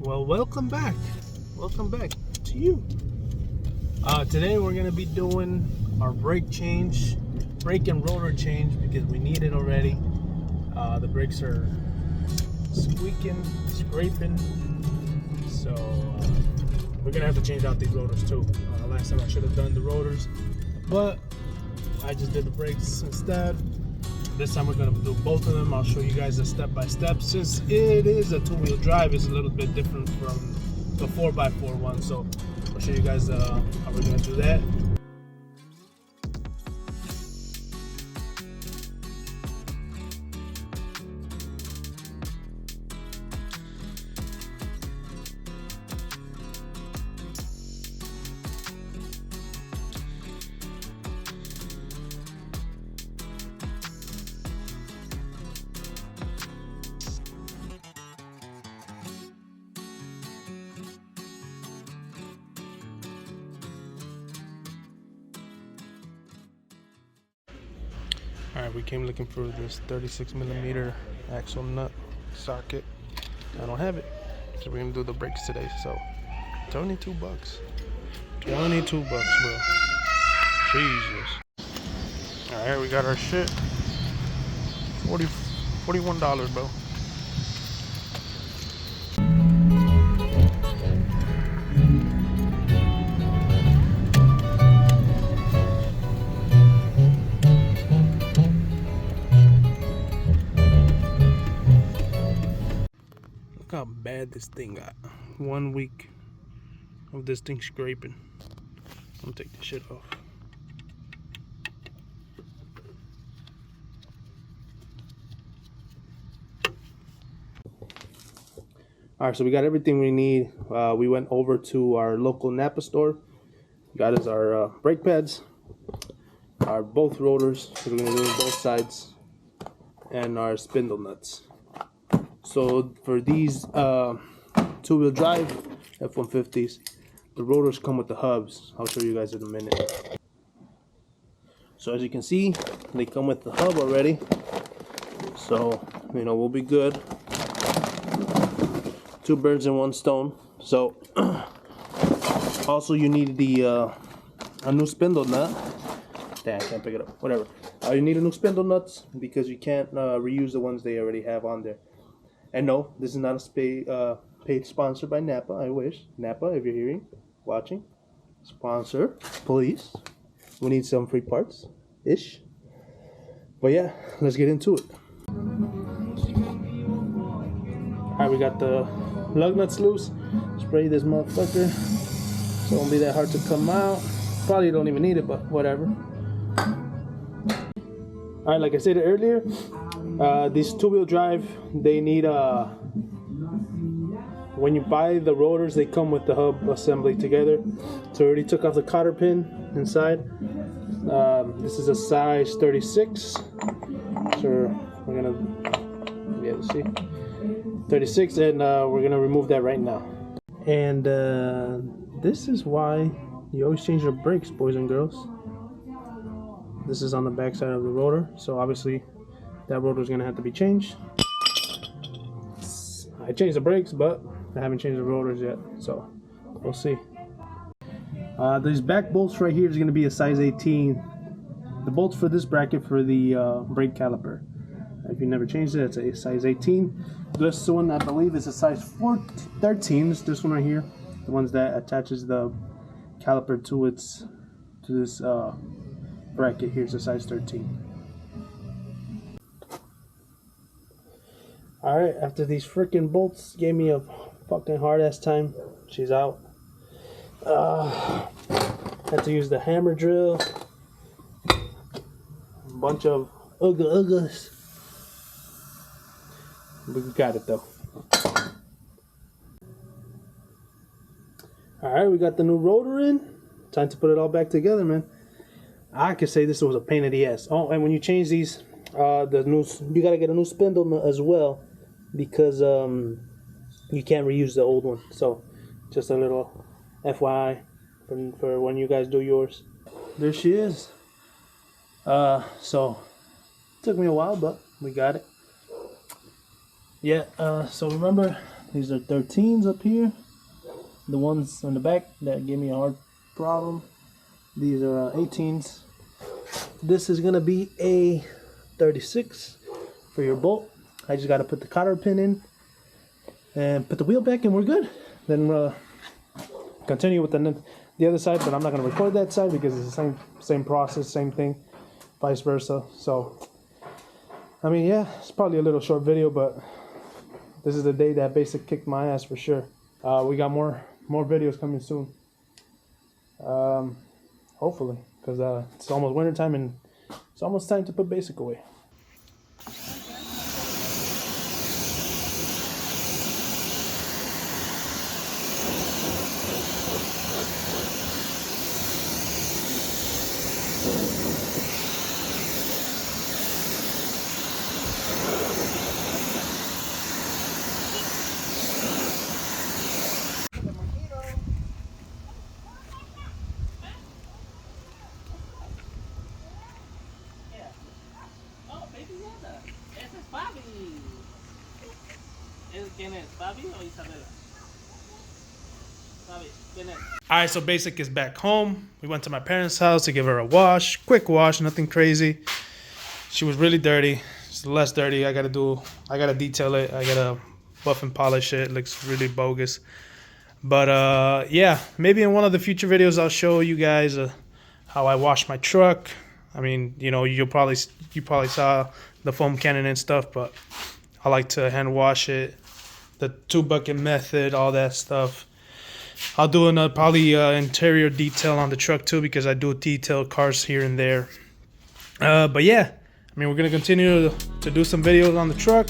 Well, welcome back to you. Today we're gonna be doing our brake and rotor change, because we need it already. The brakes are squeaking, scraping, so we're gonna have to change out these rotors too. Last time I should have done the rotors, but I just did the brakes instead. This time we're gonna do both of them. I'll show you guys a step by step. Since it is a two-wheel drive, it's a little bit different from the 4x4 one. So I'll show you guys how we're gonna do that. Alright, we came looking for this 36mm axle nut socket. I don't have it, so we're gonna do the brakes today. So $22, $22, bro. Jesus. Alright, we got our shit. $41, bro. Look how bad this thing got. 1 week of this thing scraping. I'm gonna take this shit off. Alright, so we got everything we need. We went over to our local Napa store. Got us our brake pads, our both rotors, so we're gonna do both sides, and our spindle nuts. So for these two-wheel drive F150s, the rotors come with the hubs. I'll show you guys in a minute. So as you can see, they come with the hub already. So, you know, we'll be good. Two birds in one stone. So also you need the a new spindle nut. Damn, I can't pick it up. Whatever. You need a new spindle nuts, because you can't reuse the ones they already have on there. And no, this is not a paid sponsor by Napa. I wish. Napa, if you're hearing, watching, sponsor, please. We need some free parts-ish. But yeah, let's get into it. Alright, we got the lug nuts loose. Spray this motherfucker, so it won't be that hard to come out. Probably don't even need it, but whatever. Alright, like I said earlier, these two-wheel drive, they need when you buy the rotors, they come with the hub assembly together. So I already took off the cotter pin inside. This is a size 36, so we're gonna be able to see 36, and we're gonna remove that right now. And this is why you always change your brakes, boys and girls. This is on the back side of the rotor, so obviously that rotor is going to have to be changed. I changed the brakes, but I haven't changed the rotors yet, so we'll see. These back bolts right here is going to be a size 18. The bolts for this bracket for the brake caliper. If you never changed it, it's a size 18. This one, I believe, is a size 13. It's this one right here, the ones that attaches the caliper to this bracket. Here's a size 13. Alright, after these freaking bolts gave me a fucking hard ass time, she's out. Had to use the hammer drill. A bunch of uggas. We got it though. Alright, we got the new rotor in. Time to put it all back together, man. I could say this was a pain in the ass. Oh, and when you change these, you gotta get a new spindle nut as well, because you can't reuse the old one. So just a little FYI for when you guys do yours. There she is. So it took me a while, but we got it. Yeah, so remember These are 13s up here. The ones on the back that gave me a hard problem. These are 18s. This is gonna be a 36 for your bolt. I just gotta put the cotter pin in and put the wheel back and we're good. Then continue with the other side, but I'm not gonna record that side because it's the same process, same thing, vice versa. So I mean, yeah, it's probably a little short video, but this is the day that Basic kicked my ass for sure. We got more videos coming soon. Hopefully, because it's almost winter time and it's almost time to put Basic away. Alright, so Basic is back home. We went to my parents' house to give her a wash. Quick wash, nothing crazy. She was really dirty. It's less dirty. I gotta detail it. I gotta buff and polish it. It looks really bogus. But yeah, maybe in one of the future videos I'll show you guys how I wash my truck. I mean, you know, you probably saw the foam cannon and stuff, but I like to hand wash it. The 2-bucket method, all that stuff. I'll do probably interior detail on the truck too, because I do detail cars here and there. But yeah, I mean, we're gonna continue to do some videos on the truck,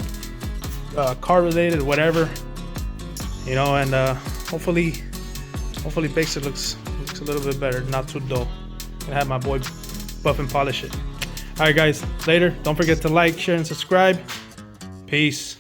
car related, whatever, you know, and hopefully Basic looks a little bit better, not too dull. Gonna have my boy buff and polish it. All right, guys, later. Don't forget to like, share, and subscribe. Peace.